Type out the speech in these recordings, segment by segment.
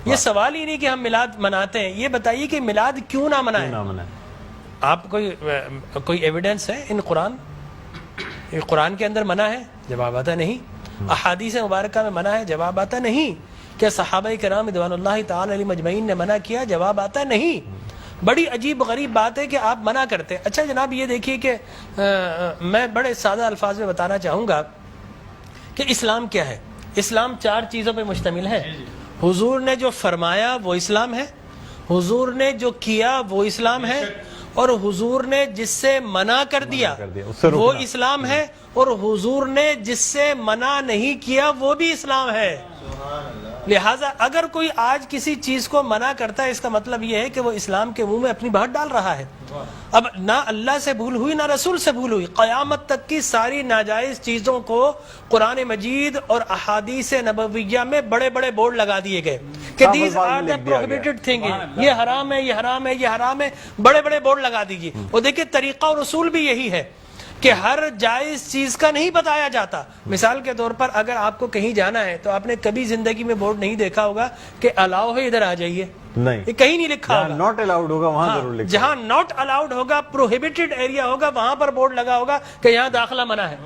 یہ سوال ہی نہیں کہ ہم میلاد مناتے ہیں، یہ بتائیے کہ میلاد کیوں نہ منائیں؟ آپ کوئی ایویڈنس ہے ان قرآن کے اندر منع ہے؟ جواب آتا نہیں۔ احادیث مبارکہ میں منع ہے؟ جواب آتا نہیں۔ کیا صحابہ کرام رضوان اللہ تعالی علیہ مجمعین نے منع کیا؟ جواب آتا نہیں۔ بڑی عجیب غریب بات ہے کہ آپ منع کرتے ہیں۔ اچھا جناب یہ دیکھیے کہ میں بڑے سادہ الفاظ میں بتانا چاہوں گا کہ اسلام کیا ہے۔ اسلام 4 چیزوں پہ مشتمل ہے۔ حضور نے جو فرمایا وہ اسلام ہے، حضور نے جو کیا وہ اسلام ہے، اور حضور نے جس سے منع کر دیا وہ اسلام ہے، اور حضور نے جس سے منع نہیں کیا وہ بھی اسلام ہے۔ لہٰذا اگر کوئی آج کسی چیز کو منع کرتا ہے، اس کا مطلب یہ ہے کہ وہ اسلام کے منہ میں اپنی بات ڈال رہا ہے۔ اب نہ اللہ سے بھول ہوئی نہ رسول سے بھول ہوئی، قیامت تک کی ساری ناجائز چیزوں کو قرآن مجید اور احادیث نبویہ میں بڑے بڑے بورڈ لگا دیے گئے کہ these are the prohibited thing, یہ حرام ہے، یہ حرام ہے، یہ حرام ہے، بڑے بڑے بورڈ لگا دیجیے۔ اور دیکھیں طریقہ اور اصول بھی یہی ہے کہ ہر جائز چیز کا نہیں بتایا جاتا۔ مثال کے طور پر اگر آپ کو کہیں جانا ہے تو آپ نے کبھی زندگی میں بورڈ نہیں دیکھا ہوگا کہ الاؤ ہے ادھر آ جائیے، نہیں، یہ کہیں نہیں لکھا ہوگا۔ ناٹ الاؤڈ ہوگا وہاں ضرور لکھا، جہاں ناٹ الاؤڈ ہوگا، پروہیبٹڈ ایریا ہوگا، وہاں پر بورڈ لگا ہوگا کہ یہاں داخلہ منع ہے۔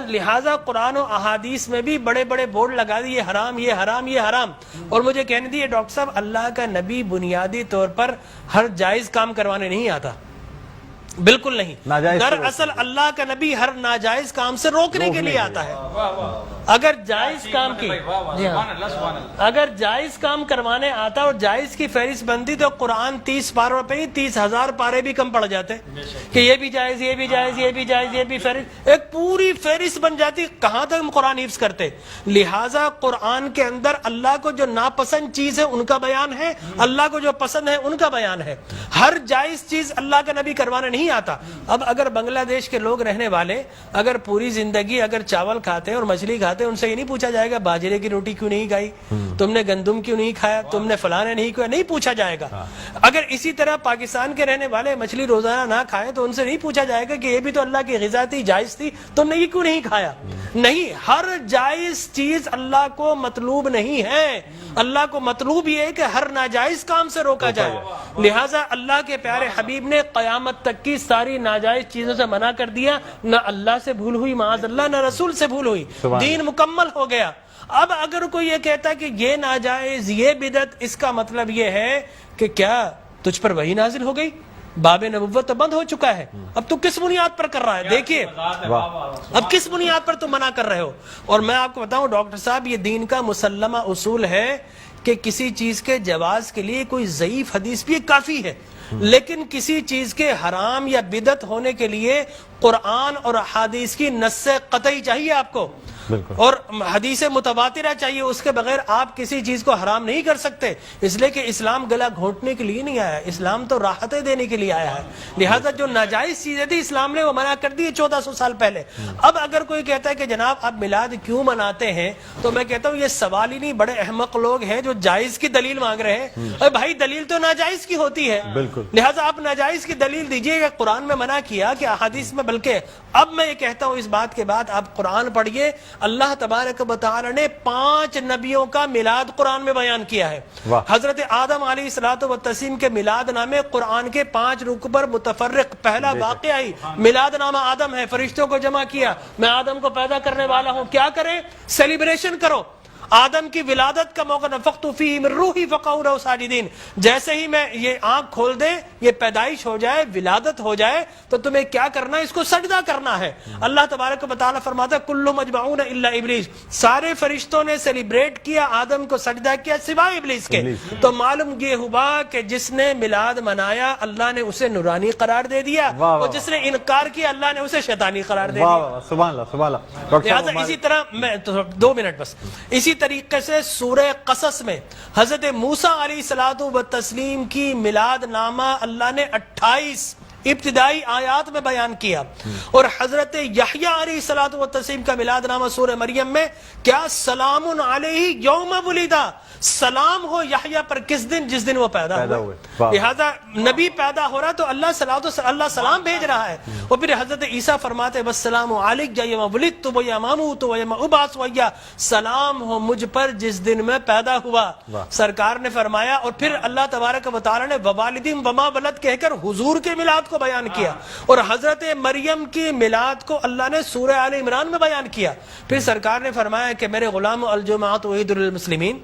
لہٰذا قرآن و احادیث میں بھی بڑے بڑے بورڈ لگا دیے، یہ حرام، یہ حرام، یہ حرام۔ اور مجھے کہنے دیے ڈاکٹر صاحب، اللہ کا نبی بنیادی طور پر ہر جائز کام کروانے نہیں آتا، بالکل نہیں۔ دراصل اللہ کا نبی ہر ناجائز کام سے روکنے کے لیے آتا ہے۔ اگر جائز کام کی اگر جائز کام کروانے آتا اور جائز کی فہرست بنتی تو قرآن 30 پاروں پہ ہی 30,000 پارے بھی کم پڑ جاتے کہ یہ بھی جائز، یہ بھی جائز، یہ بھی جائز، یہ بھی فہرست، ایک پوری فہرست بن جاتی۔ کہاں تک ہم قرآن حفظ کرتے؟ لہٰذا قرآن کے اندر اللہ کو جو ناپسند چیز ہے ان کا بیان ہے، اللہ کو جو پسند ہے ان کا بیان ہے۔ ہر جائز چیز اللہ کا نبی کروانے نہیں آتا۔ اب اگر بنگلہ دیش کے لوگ رہنے والے اگر پوری زندگی اگر چاول کھاتے اور مچھلی کھاتے، ان سے یہ نہیں پوچھا جائے گا باجرے کی روٹی کیوں نہیں کھائی، تم نے گندم کیوں نہیں کھایا، تم نے فلانے نہیں کھایا، نہیں پوچھا جائے گا۔ اگر اسی طرح پاکستان کے رہنے والے مچھلی روزانہ نہ کھائے تو ان سے نہیں پوچھا جائے گا کہ یہ بھی تو اللہ کی غذا تھی، جائز تھی، تم نے یہ کیوں نہیں کھایا۔ نہیں، ہر جائز چیز اللہ کو مطلوب نہیں ہے۔ اللہ کو مطلوب یہ ہے کہ ہر ناجائز کام سے روکا جائے۔ لہٰذا اللہ کے پیارے حبیب نے قیامت تک کی ساری ناجائز چیزوں سے منع کر دیا۔ نہ اللہ سے بھول ہوئی معاذ اللہ، نہ رسول سے بھول ہوئی، دین مکمل ہو گیا۔ اب اگر کوئی یہ کہتا ہے کہ یہ ناجائز، یہ بدعت، اس کا مطلب یہ ہے کہ کیا تجھ پر وحی نازل ہو گئی؟ باب نبوت تو بند ہو چکا ہے، اب تو کس بنیاد پر کر رہا ہے؟ دیکھیے اب کس بنیاد پر تم منع کر رہے ہو۔ اور میں آپ کو بتاؤں ڈاکٹر صاحب، یہ دین کا مسلمہ اصول ہے کہ کسی چیز کے جواز کے لیے کوئی ضعیف حدیث بھی کافی ہے، لیکن کسی چیز کے حرام یا بدعت ہونے کے لیے قرآن اور احادیث کی نص قطعی چاہیے آپ کو، اور حدیث متواترہ چاہیے، اس کے بغیر آپ کسی چیز کو حرام نہیں کر سکتے۔ اس لیے کہ اسلام گلا گھونٹنے کے لیے نہیں آیا، اسلام تو راحتیں دینے کے لیے آیا ہے۔ لہٰذا جو ناجائز چیزیں تھی اسلام نے وہ منع کر دی 1400 سال پہلے۔ اب اگر کوئی کہتا ہے کہ جناب آپ میلاد کیوں مناتے ہیں، تو میں کہتا ہوں یہ سوال ہی نہیں، بڑے احمق لوگ ہیں جو جائز کی دلیل مانگ رہے ہیں۔ ارے بھائی دلیل تو ناجائز کی ہوتی ہے، لہٰذا آپ ناجائز کی دلیل دیجئے کہ قرآن میں منع کیا کہ احادیث میں، بلکہ اب میں یہ کہتا ہوں اس بات کے بعد آپ قرآن پڑھیے، اللہ تبارک و تعالی نے 5 نبیوں کا میلاد قرآن میں بیان کیا ہے۔ حضرت آدم علیہ الصلوۃ والتسلیم کے میلاد نامے قرآن کے 5 رکوع پر متفرق، پہلا واقعہ ہی میلاد نامہ آدم ہے۔ فرشتوں کو جمع کیا، میں آدم کو پیدا کرنے والا ہوں، کیا کریں؟ سیلیبریشن کرو۔ آدم کی ولادت کا موقع، نفخت فیہ من روحی فقعوا لہ ساجدین، جیسے ہی میں یہ آنکھ کھول دے، یہ پیدائش ہو جائے، ولادت ہو جائے، تو تمہیں کیا کرنا ہے؟ اس کو سجدہ کرنا ہے۔ اللہ تبارک و تعالیٰ فرماتا ہے کل مجمعون الا ابلیس، سارے فرشتوں نے سیلیبریٹ کیا، آدم کو سجدہ کیا سوائے ابلیس کے۔ تو معلوم یہ ہوا کہ جس نے میلاد منایا اللہ نے اسے نورانی قرار دے دیا، اور جس نے انکار کیا اللہ نے اسے شیطانی قرار دے دیا۔ سبحان اللہ سبحان اللہ۔ لہٰذا اسی طرح میں 2 منٹ بس، اسی طریقے سے سورہ قصص میں حضرت موسیٰ علیہ الصلوۃ والتسلیم کی میلاد نامہ اللہ نے 28 ابتدائی آیات میں بیان کیا. اور حضرت یحییٰ علیہ الصلوۃ والتسلیم کا میلاد نامہ سورہ مریم میں کیا سلام علیہ یوم ولدا، سلام ہو یحییٰ پر کس دن؟ جس دن وہ پیدا ہوئے. لہذا نبی پیدا ہو رہا تو اللہ سلام بھیج رہا ہے. اور پھر حضرت عیسیٰ فرماتے والسلام علیک یوم ولدت ویوم اموت ویوم ابعث حیا، سلام ہو مجھ پر جس دن میں پیدا ہوا. سرکار نے فرمایا. اور پھر اللہ تبارک و تعالی نے ووالدین وما ولد کہہ کر حضور کے میلاد کو بیان کیا. اور حضرت مریم کی میلاد کو اللہ نے سورہ آل عمران میں بیان کیا. پھر سرکار نے فرمایا کہ میرے غلام الجمعۃ عید للمسلمین.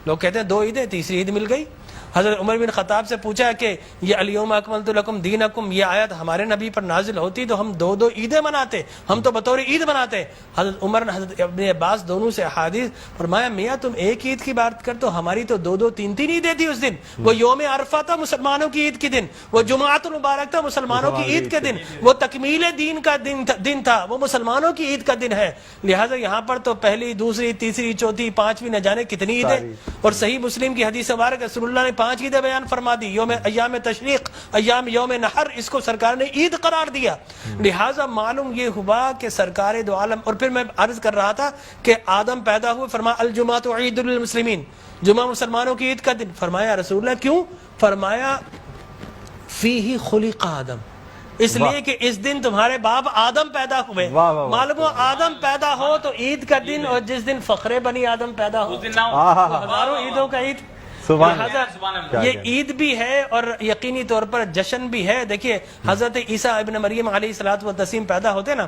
لوگ کہتے ہیں 2 عیدیں، تیسری عید مل گئی. حضرت عمر بن خطاب سے پوچھا کہ یہ الیوم اکملت لکم دینکم، یہ آیت ہمارے نبی پر نازل ہوتی تو ہم 2 عیدیں مناتے، ہم تو بطور عید مناتے. حضرت عمر نے حضرت ابن عباس دونوں سے احادیث فرمایا میاں تم ایک عید کی بات کر تو ہماری تو 2 3 عیدیں تھی اس دن. وہ یوم عرفہ تھا مسلمانوں کی عید کے دن، وہ جمعۃ المبارک تھا مسلمانوں کی عید کے دن، وہ تکمیل دین کا دن تھا، وہ مسلمانوں کی عید کا دن ہے. لہٰذا یہاں پر تو پہلی، دوسری، تیسری، چوتھی، 5ویں نہ جانے کتنی عیدیں. اور صحیح مسلم کی حدیث مبارک رسول اللہ نے 5 عیدیں بیان فرما دی. ایام تشریق، ایام یوم نحر، اس کو سرکار نے عید قرار دیا. لہٰذا معلوم یہ ہوا کہ سرکار دو عالم. اور پھر میں عرض کر رہا تھا کہ آدم پیدا ہوئے، فرمایا الجمعۃ عید للمسلمین، جمعہ مسلمانوں کی عید کا دن. فرمایا رسول اللہ کیوں؟ فرمایا فیہ خلق آدم، اس لیے کہ اس دن تمہارے باپ آدم پیدا ہوئے. معلوم ہو آدم پیدا ہو تو عید کا دن، اور جس دن فخر بنی آدم پیدا ہو ہزاروں عیدوں کا عید. یہ عید بھی ہے اور یقینی طور پر جشن بھی ہے. دیکھیے حضرت عیسیٰ ابن مریم علیہ الصلوۃ والتسلیم پیدا ہوتے نا،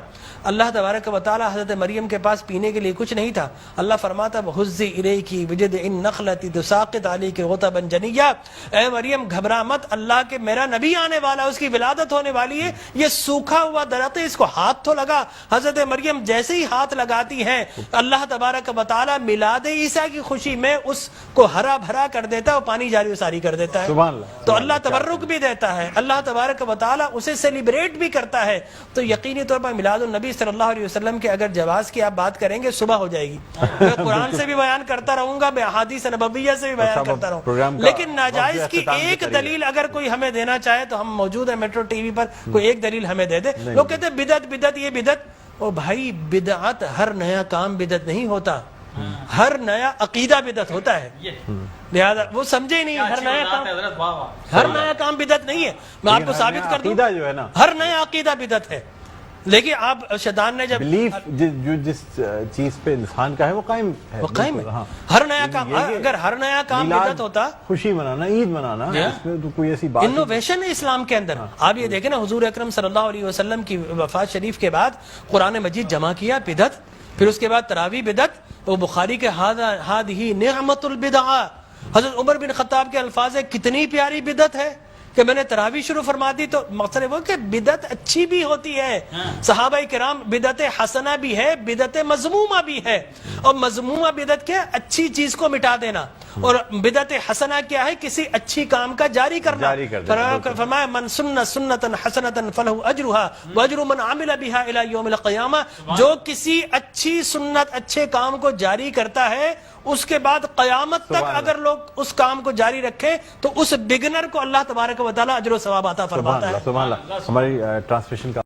اللہ تبارک و تعالی حضرت مریم کے پاس پینے کے لیے کچھ نہیں تھا. اللہ فرماتا وَهُزِّ إِلَيْكِ بِجِذْعِ النَّخْلَةِ تُسَاقِطْ عَلَيْكِ رُطَبًا جَنِيًّا، اے مریم گھبرا مت، اللہ کے میرا نبی آنے والا، اس کی ولادت ہونے والی ہے. یہ سوکھا ہوا درخت ہے، اس کو ہاتھ تو لگا. حضرت مریم جیسے ہی ہاتھ لگاتی ہیں اللہ تبارک و تعالی میلاد عیسیٰ کی خوشی میں اس کو ہرا بھرا کر دیتا ہے اور پانی جاری و ساری کر دیتا ہے. تو اللہ تبرک بھی دیتا ہے، اللہ تبارک و تعالی اسے سیلیبریٹ بھی کرتا ہے. تو یقینی طور پر میلاد النبی صلی اللہ علیہ وسلم کے اگر جواز کی آپ بات کریں گے صبح ہو جائے گی. میں قرآن سے بھی بیان کرتا رہوں گا، میں احادیث نبویہ سے بھی بیان کرتا رہوں، لیکن ناجائز کی ایک دلیل اگر کوئی ہمیں دینا چاہے تو ہم موجود ہیں میٹرو ٹی وی پر، کوئی ایک دلیل ہمیں دے دے. لوگ کہتے ہیں بدعت یہ بدعت. او بھائی بدعت، ہر نیا کام بدعت نہیں ہوتا، ہر نیا عقیدہ بدعت ہوتا ہے. لہذا وہ سمجھے ہی نہیں، ہر نیا کام بدعت نہیں ہے. میں آپ کو ثابت کر دوں ہر نیا عقیدہ بدعت ہے. لیکن آپ شیطان نے جب جو جس چیز پہ انسان کا ہے وہ قائم ہے، ہر نیا کام، اگر ہر نیا کام بدعت ہوتا، خوشی منانا، عید منانا، اس میں تو کوئی ایسی بات انوویشن ہے اسلام کے اندر. آپ یہ دیکھیں نا حضور اکرم صلی اللہ علیہ وسلم کی وفات شریف کے بعد قرآن مجید جمع کیا بدعت، پھر اس کے بعد تراویح بدعت. وہ بخاری کے ہذہ نعمت البدع. حضرت عمر بن خطاب کے الفاظ ہے کتنی پیاری بدعت ہے کہ میں نے تراویح شروع فرما دی. تو مقصد وہ کہ بدعت اچھی بھی ہوتی ہے. صحابہ کرام بدعت حسنہ بھی ہے، بدعت مذمومہ بھی ہے. اور مذمومہ بدعت کیا؟ اچھی چیز کو مٹا دینا. اور بدعت حسنہ کیا ہے؟ کسی اچھی کام کا جاری کرنا. فرمایا من سن سنتا حسنتا فلہ اجرھا واجر من عمل بها الى یوم القیامہ. جو کسی اچھی سنت، اچھے کام کو جاری کرتا ہے، اس کے بعد قیامت تک اگر لوگ اس کام کو جاری رکھیں تو اس بگنر کو اللہ تبارک و تعالی اجر و ثواب عطا فرماتا ہے. ہماری ٹرانسلیشن کا